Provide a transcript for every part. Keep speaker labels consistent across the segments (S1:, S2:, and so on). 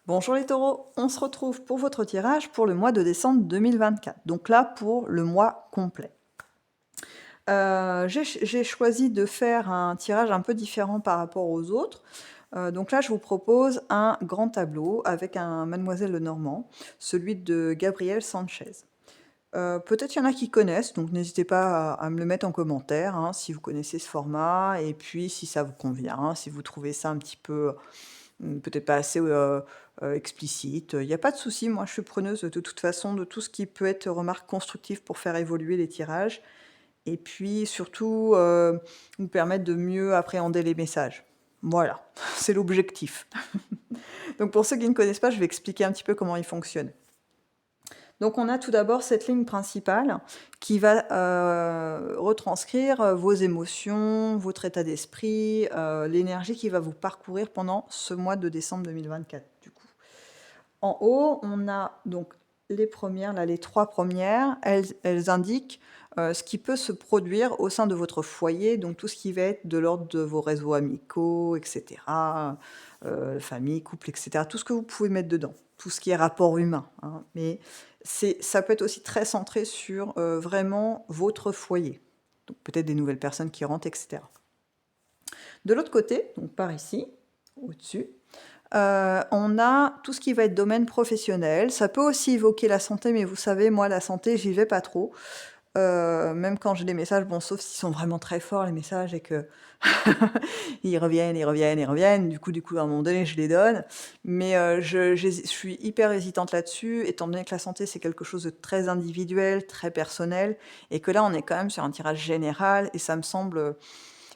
S1: Bonjour les taureaux, on se retrouve pour votre tirage pour le mois de décembre 2024. Donc là, pour le mois complet. J'ai choisi de faire un tirage un peu différent par rapport aux autres. Donc là, je vous propose un grand tableau avec un Mademoiselle Lenormand, celui de Gabriel Sanchez. Peut-être il y en a qui connaissent, donc n'hésitez pas à me le mettre en commentaire, hein, si vous connaissez ce format et puis si ça vous convient, hein, si vous trouvez ça un petit peu, peut-être pas assez, explicite. Il y a pas de souci, moi je suis preneuse de toute façon de tout ce qui peut être remarque constructive pour faire évoluer les tirages et puis surtout, nous permettre de mieux appréhender les messages. Voilà, c'est l'objectif. Donc pour ceux qui ne connaissent pas, je vais expliquer un petit peu comment il fonctionne. Donc on a tout d'abord cette ligne principale qui va retranscrire vos émotions, votre état d'esprit, l'énergie qui va vous parcourir pendant ce mois de décembre 2024 du coup. En haut, on a donc les premières, là les 3 premières, elles indiquent ce qui peut se produire au sein de votre foyer, donc tout ce qui va être de l'ordre de vos réseaux amicaux, et cetera, famille, couple, et cetera. Tout ce que vous pouvez mettre dedans, tout ce qui est rapport humain, hein. Mais ça peut être aussi très centré sur, vraiment votre foyer. Donc peut-être des nouvelles personnes qui rentrent, et cetera. De l'autre côté, donc par ici, au-dessus, on a tout ce qui va être domaine professionnel. Ça peut aussi évoquer la santé, mais vous savez, moi, la santé, j'y vais pas trop. Même quand j'ai des messages, bon, sauf s'ils sont vraiment très forts, les messages, et que ils reviennent, ils reviennent, ils reviennent. Du coup, à un moment donné, je les donne. Mais je suis hyper hésitante là-dessus, étant donné que la santé, c'est quelque chose de très individuel, très personnel, et que là, on est quand même sur un tirage général, et ça me semble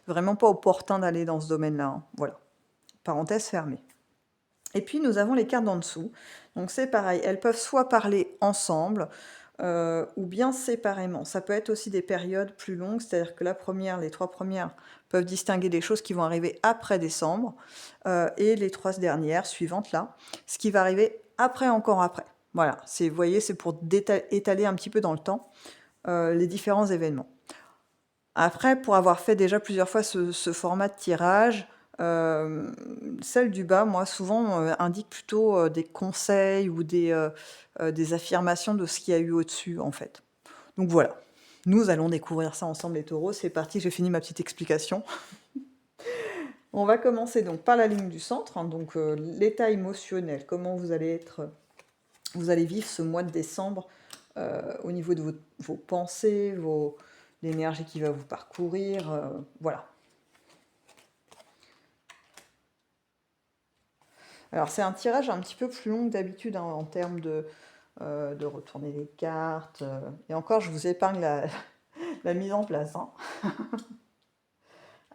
S1: vraiment pas opportun d'aller dans ce domaine-là, hein. Voilà, parenthèse fermée. Et puis nous avons les cartes d'en dessous. Donc c'est pareil, elles peuvent soit parler ensemble, ou bien séparément. Ça peut être aussi des périodes plus longues, c'est-à-dire que les 3 premières peuvent distinguer des choses qui vont arriver après décembre, et les 3 dernières suivantes là, ce qui va arriver après, encore après. Voilà, vous voyez, c'est pour étaler un petit peu dans le temps, les différents événements. Après, pour avoir fait déjà plusieurs fois ce format de tirage, celle du bas, moi, souvent, indique plutôt, des conseils ou des affirmations de ce qu'il y a eu au-dessus, en fait. Donc voilà, nous allons découvrir ça ensemble les taureaux. C'est parti, j'ai fini ma petite explication. On va commencer donc par la ligne du centre, hein, donc l'état émotionnel, comment vous allez vivre ce mois de décembre, au niveau de vos pensées, l'énergie qui va vous parcourir, voilà. Alors c'est un tirage un petit peu plus long que d'habitude, hein, en termes de retourner les cartes. Et encore, je vous épargne la mise en place, hein.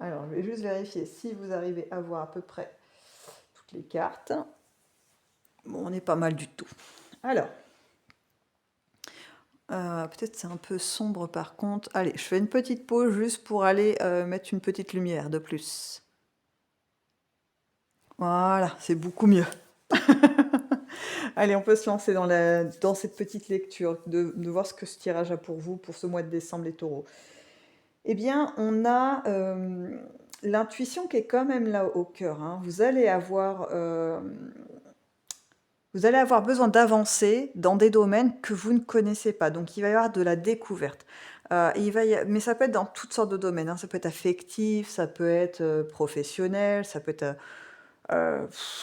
S1: Alors, je vais juste vérifier si vous arrivez à voir à peu près toutes les cartes. Bon, on est pas mal du tout. Alors, peut-être c'est un peu sombre par contre. Allez, je fais une petite pause juste pour aller mettre une petite lumière de plus. Voilà, c'est beaucoup mieux. Allez, on peut se lancer dans cette petite lecture, de voir ce que ce tirage a pour vous, pour ce mois de décembre, les taureaux. Eh bien, on a l'intuition qui est quand même là au cœur, hein. Vous allez avoir besoin d'avancer dans des domaines que vous ne connaissez pas. Donc, il va y avoir de la découverte. Mais ça peut être dans toutes sortes de domaines, hein. Ça peut être affectif, ça peut être professionnel, ça peut être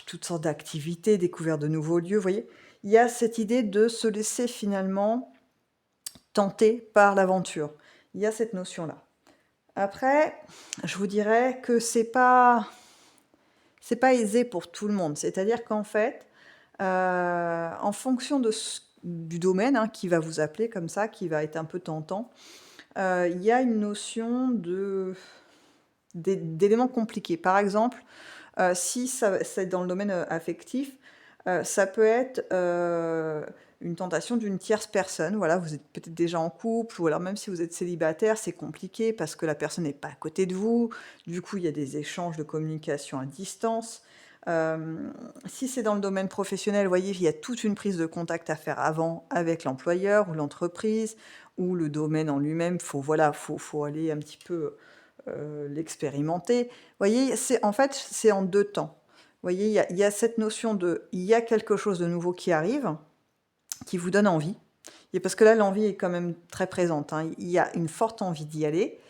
S1: toutes sortes d'activités, découverte de nouveaux lieux, vous voyez? Il y a cette idée de se laisser finalement tenter par l'aventure. Il y a cette notion-là. Après, je vous dirais que c'est pas aisé pour tout le monde. C'est-à-dire qu'en fait, en fonction du domaine, hein, qui va vous appeler comme ça, qui va être un peu tentant, il y a une notion d'éléments compliqués. Par exemple, si c'est dans le domaine affectif, ça peut être une tentation d'une tierce personne. Voilà, vous êtes peut-être déjà en couple, ou alors même si vous êtes célibataire, c'est compliqué parce que la personne n'est pas à côté de vous. Du coup, il y a des échanges de communication à distance. Si c'est dans le domaine professionnel, vous voyez, il y a toute une prise de contact à faire avant avec l'employeur ou l'entreprise, ou le domaine en lui-même. Faut aller un petit peu l'expérimenter. Vous voyez, en fait, c'est en deux temps. voyez, il y a cette notion de il y a quelque chose de nouveau qui arrive, qui vous donne envie. Et parce que là, l'envie est quand même très présente, hein. Il y a une forte envie d'y aller,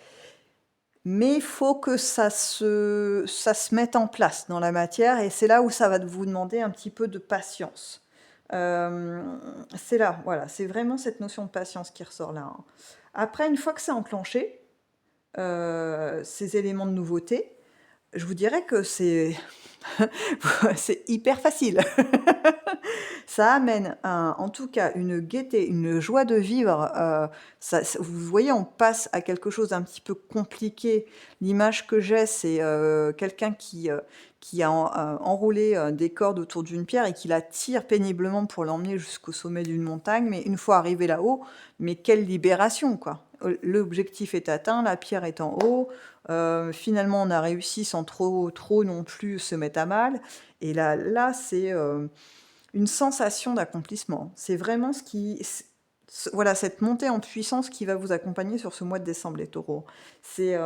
S1: mais il faut que ça se mette en place dans la matière et c'est là où ça va vous demander un petit peu de patience. C'est là, voilà, c'est vraiment cette notion de patience qui ressort là, hein. Après, une fois que c'est enclenché, ces éléments de nouveauté, je vous dirais que c'est c'est hyper facile. Ça amène en tout cas une gaieté, une joie de vivre. Vous voyez, on passe à quelque chose d'un petit peu compliqué. L'image que j'ai, c'est quelqu'un qui a enroulé des cordes autour d'une pierre et qui la tire péniblement pour l'emmener jusqu'au sommet d'une montagne. Mais une fois arrivé là-haut, mais quelle libération, quoi. L'objectif est atteint, la pierre est en haut. Finalement, on a réussi sans trop non plus se mettre à mal. Et là c'est une sensation d'accomplissement. C'est vraiment voilà, cette montée en puissance qui va vous accompagner sur ce mois de décembre, les taureaux. C'est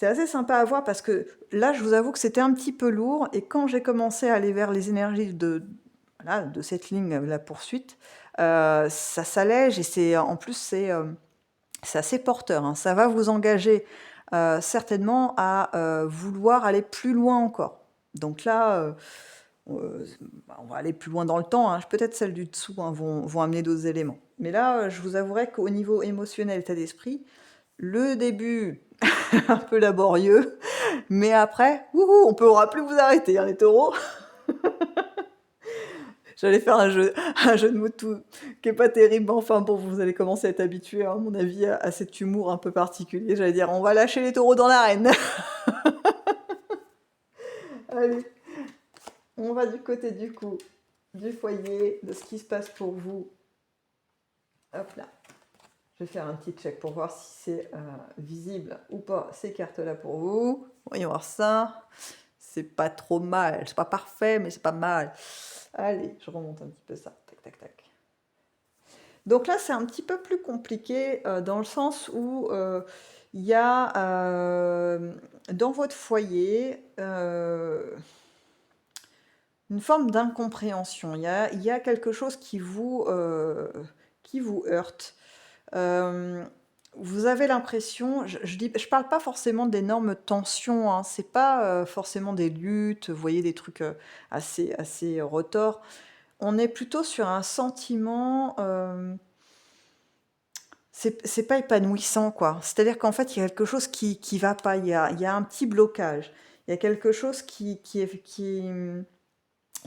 S1: assez sympa à voir parce que là, je vous avoue que c'était un petit peu lourd. Et quand j'ai commencé à aller vers les énergies voilà, de cette ligne, la poursuite, ça s'allège et en plus, c'est assez porteur, hein. Ça va vous engager certainement à vouloir aller plus loin encore. Donc là, on va aller plus loin dans le temps, hein. Peut-être celles du dessous, hein, vont amener d'autres éléments. Mais là, je vous avouerai qu'au niveau émotionnel, état d'esprit, le début, un peu laborieux, mais après, wouhou, on pourra plus vous arrêter, hein, les taureaux. J'allais faire un jeu de mots qui est pas terrible, mais enfin bon, vous allez commencer à être habitué, à mon avis, à cet humour un peu particulier. J'allais dire, on va lâcher les taureaux dans l'arène. Allez, on va du côté du coup, du foyer, de ce qui se passe pour vous. Hop là. Je vais faire un petit check pour voir si c'est visible ou pas ces cartes-là pour vous. Voyons voir ça. C'est pas trop mal. C'est pas parfait, mais c'est pas mal. Allez, je remonte un petit peu ça. Tac, tac, tac. Donc là, c'est un petit peu plus compliqué dans le sens où il y a dans votre foyer une forme d'incompréhension. Il y a quelque chose qui vous heurte. Vous avez l'impression, je parle pas forcément d'énormes tensions, hein, c'est pas forcément des luttes, vous voyez, des trucs assez retors. On est plutôt sur un sentiment, c'est pas épanouissant, quoi. C'est-à-dire qu'en fait, il y a quelque chose qui va pas, il y a un petit blocage. Il y a quelque chose qui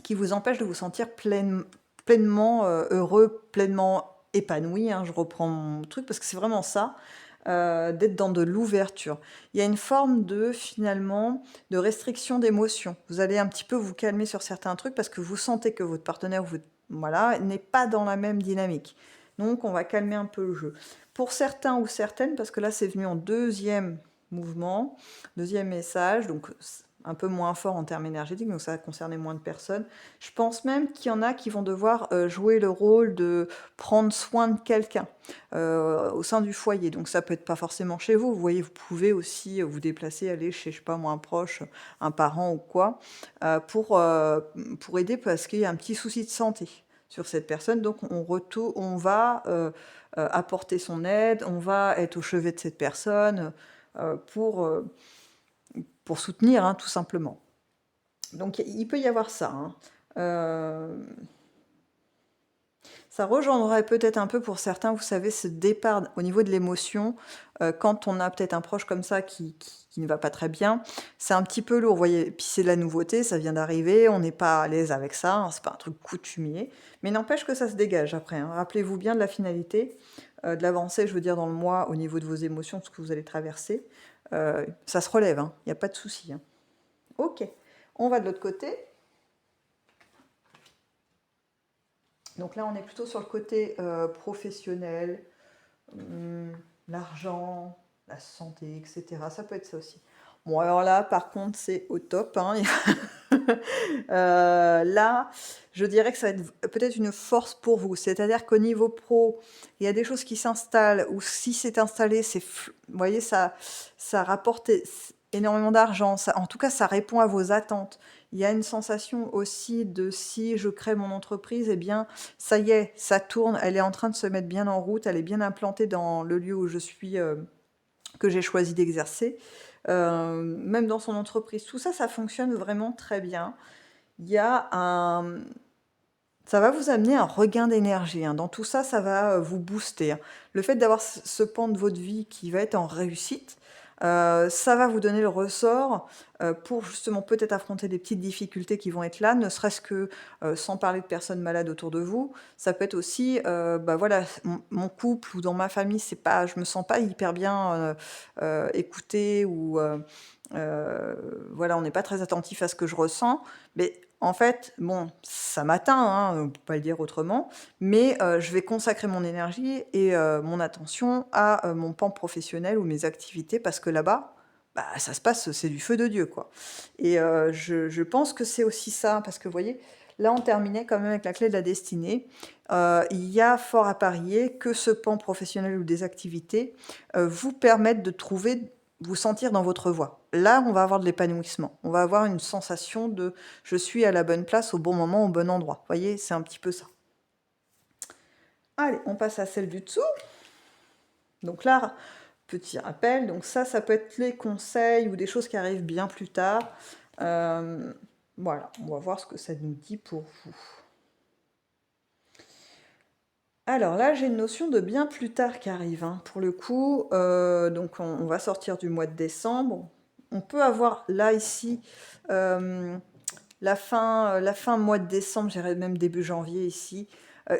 S1: vous empêche de vous sentir pleinement heureux, pleinement épanoui, hein, je reprends mon truc, parce que c'est vraiment ça, d'être dans de l'ouverture. Il y a une forme finalement, de restriction d'émotions. Vous allez un petit peu vous calmer sur certains trucs parce que vous sentez que votre partenaire voilà, n'est pas dans la même dynamique. Donc, on va calmer un peu le jeu. Pour certains ou certaines, parce que là, c'est venu en deuxième mouvement, deuxième message, donc un peu moins fort en termes énergétiques, donc ça va concerner moins de personnes. Je pense même qu'il y en a qui vont devoir jouer le rôle de prendre soin de quelqu'un au sein du foyer. Donc ça peut être pas forcément chez vous. Vous voyez, vous pouvez aussi vous déplacer, aller chez, je sais pas moi, un proche, un parent ou quoi, pour aider parce qu'il y a un petit souci de santé sur cette personne. Donc on va apporter son aide, on va être au chevet de cette personne pour soutenir, hein, tout simplement. Donc il peut y avoir ça, hein. Ça rejoindrait peut-être un peu pour certains, vous savez, ce départ au niveau de l'émotion, quand on a peut-être un proche comme ça qui ne va pas très bien, c'est un petit peu lourd, vous voyez. Puis c'est de la nouveauté, ça vient d'arriver, on n'est pas à l'aise avec ça, hein, c'est pas un truc coutumier, mais n'empêche que ça se dégage après, hein. Rappelez-vous bien de la finalité, de l'avancée, je veux dire, dans le mois, au niveau de vos émotions, ce que vous allez traverser. Ça se relève, hein, il n'y a pas de souci, hein. Ok, on va de l'autre côté. Donc là, on est plutôt sur le côté professionnel, l'argent, la santé, etc. Ça peut être ça aussi. Bon, alors là, par contre, c'est au top, hein. Là, je dirais que ça va être peut-être une force pour vous. C'est-à-dire qu'au niveau pro, il y a des choses qui s'installent, ou si c'est installé, vous voyez, ça rapporte énormément d'argent. En tout cas, ça répond à vos attentes. Il y a une sensation aussi de si je crée mon entreprise, eh bien, ça y est, ça tourne, elle est en train de se mettre bien en route, elle est bien implantée dans le lieu où je suis, que j'ai choisi d'exercer, même dans son entreprise. Tout ça, ça fonctionne vraiment très bien. Il y a un Ça va vous amener un regain d'énergie, hein. Dans tout ça, ça va, vous booster, hein. Le fait d'avoir ce pan de votre vie qui va être en réussite, ça va vous donner le ressort, pour justement peut-être affronter des petites difficultés qui vont être là, ne serait-ce que, sans parler de personnes malades autour de vous. Ça peut être aussi, bah, voilà, mon couple ou dans ma famille, c'est pas je me sens pas hyper bien, écoutée ou, voilà, on n'est pas très attentif à ce que je ressens. Mais en fait, bon, ça m'atteint, hein, on peut pas le dire autrement, mais je vais consacrer mon énergie et mon attention à, mon pan professionnel ou mes activités parce que là-bas, bah, ça se passe, c'est du feu de Dieu, quoi. Et je pense que c'est aussi ça, parce que vous voyez, là, on terminait quand même avec la clé de la destinée. Il y a fort à parier que ce pan professionnel ou des activités, vous permettent de trouver vous sentir dans votre voie. Là, on va avoir de l'épanouissement. On va avoir une sensation de: «Je suis à la bonne place, au bon moment, au bon endroit». Vous voyez? C'est un petit peu ça. Allez, on passe à celle du dessous. Donc là, petit rappel, donc ça peut être les conseils ou des choses qui arrivent bien plus tard. Voilà, on va voir ce que ça nous dit pour vous. Alors là, j'ai une notion de bien plus tard qui arrive, hein. Pour le coup, donc on va sortir du mois de décembre. On peut avoir là, ici, la fin mois de décembre, j'irais même début janvier ici,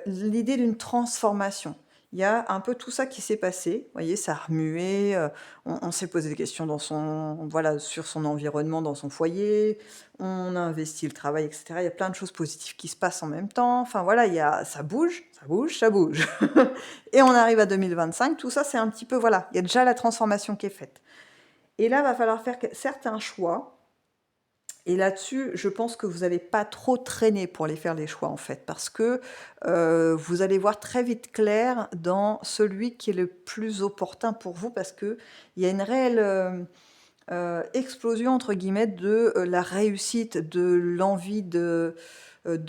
S1: l'idée d'une transformation. Il y a un peu tout ça qui s'est passé. Vous voyez, ça a remué, on s'est posé des questions dans son voilà, sur son environnement, dans son foyer, on a investi le travail et cetera. Il y a plein de choses positives qui se passent en même temps. Enfin voilà, il y a ça bouge, ça bouge, ça bouge. Et on arrive à 2025, tout ça, c'est un petit peu voilà, il y a déjà la transformation qui est faite. Et là, va falloir faire certains choix et là-dessus, je pense que vous n'allez pas trop traîner pour les faire les choix, en fait, parce que, vous allez voir très vite clair dans celui qui est le plus opportun pour vous, parce qu'il y a une réelle, «explosion» entre guillemets de, la réussite, de l'envie de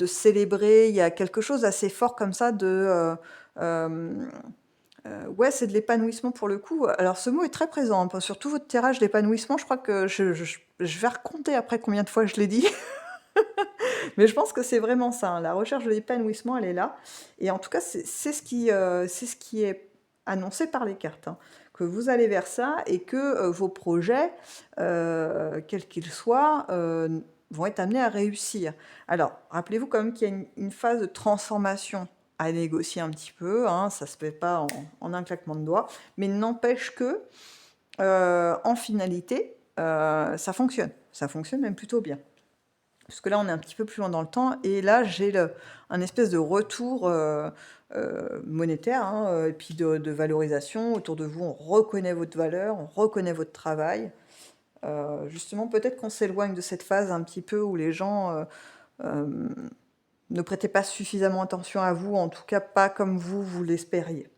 S1: célébrer. Il y a quelque chose d'assez fort comme ça de, hem ouais, c'est de l'épanouissement pour le coup. Alors ce mot est très présent, hein, sur tout votre tirage d'épanouissement, je crois que je vais recompter après combien de fois je l'ai dit, mais je pense que c'est vraiment ça, hein, la recherche de l'épanouissement, elle est là et en tout cas, c'est ce qui est annoncé par les cartes, hein, que vous allez vers ça et que, vos projets, quels qu'ils soient, vont être amenés à réussir. Alors, rappelez-vous quand même qu'il y a une phase de transformation à négocier un petit peu, hein, ça se fait pas en un claquement de doigts, mais n'empêche que, en finalité, ça fonctionne. Ça fonctionne même plutôt bien. Parce que là, on est un petit peu plus loin dans le temps et là, j'ai un espèce de retour, monétaire, hein, et puis de valorisation. Autour de vous, on reconnaît votre valeur, on reconnaît votre travail. Justement, peut-être qu'on s'éloigne de cette phase un petit peu où les gens, hem, ne prêtaient pas suffisamment attention à vous, en tout cas pas comme vous, vous l'espériez.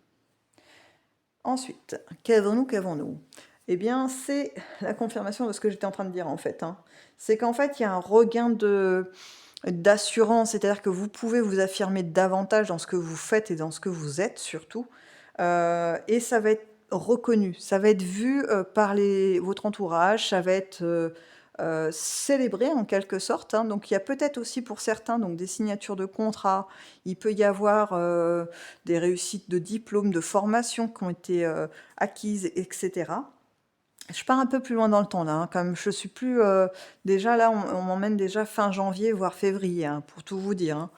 S1: Ensuite, qu'avons-nous? Eh bien, c'est la confirmation de ce que j'étais en train de dire, en fait, hein. C'est qu'en fait, il y a un regain d'assurance, c'est-à-dire que vous pouvez vous affirmer davantage dans ce que vous faites et dans ce que vous êtes surtout, et ça va être reconnu, ça va être vu, par votre entourage, ça va être, célébré en quelque sorte, hein. Donc il y a peut-être aussi pour certains donc des signatures de contrats, il peut y avoir, des réussites de diplômes, de formations qui ont été, acquises et cetera. Je pars un peu plus loin dans le temps là, hein, comme je suis plus, déjà là, on m'emmène déjà fin janvier, voire février, hein, pour tout vous dire, hein.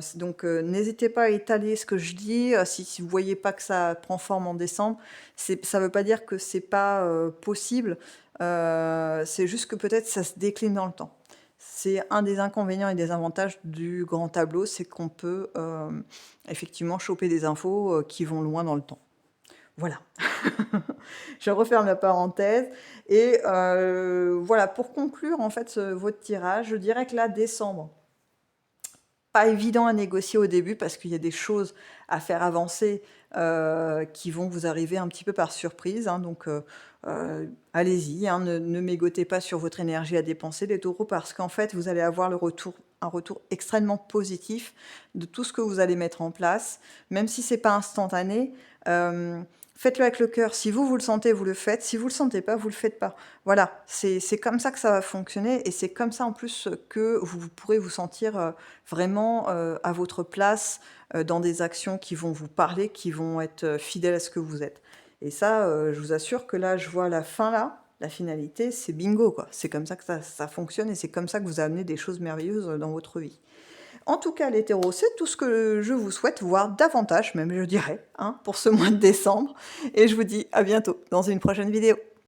S1: C'est donc, n'hésitez pas à étaler ce que je dis, si vous voyez pas que ça prend forme en décembre, ça veut pas dire que c'est pas, possible, c'est juste que peut-être ça se décline dans le temps. C'est un des inconvénients et des avantages du grand tableau, c'est qu'on peut, effectivement choper des infos, qui vont loin dans le temps. Voilà. Je referme la parenthèse et voilà, pour conclure, en fait, votre tirage, je dirais que là, décembre, pas évident à négocier au début parce qu'il y a des choses à faire avancer, qui vont vous arriver un petit peu par surprise, hein, donc allez-y, hein, ne mégotez pas sur votre énergie à dépenser les taureaux parce qu'en fait, vous allez avoir un retour extrêmement positif de tout ce que vous allez mettre en place, même si c'est pas instantané, faites-le avec le cœur. Si vous, vous le sentez, vous le faites, si vous le sentez pas, vous le faites pas. Voilà, c'est comme ça que ça va fonctionner et c'est comme ça en plus que vous pourrez vous sentir, vraiment, à votre place, dans des actions qui vont vous parler, qui vont être, fidèles à ce que vous êtes. Et ça, je vous assure que là, je vois la fin là, la finalité, c'est bingo quoi. C'est comme ça que ça fonctionne et c'est comme ça que vous amenez des choses merveilleuses, dans votre vie. En tout cas, les taureaux, c'est tout ce que je vous souhaite, voire davantage même, je dirais, hein, pour ce mois de décembre et je vous dis à bientôt dans une prochaine vidéo.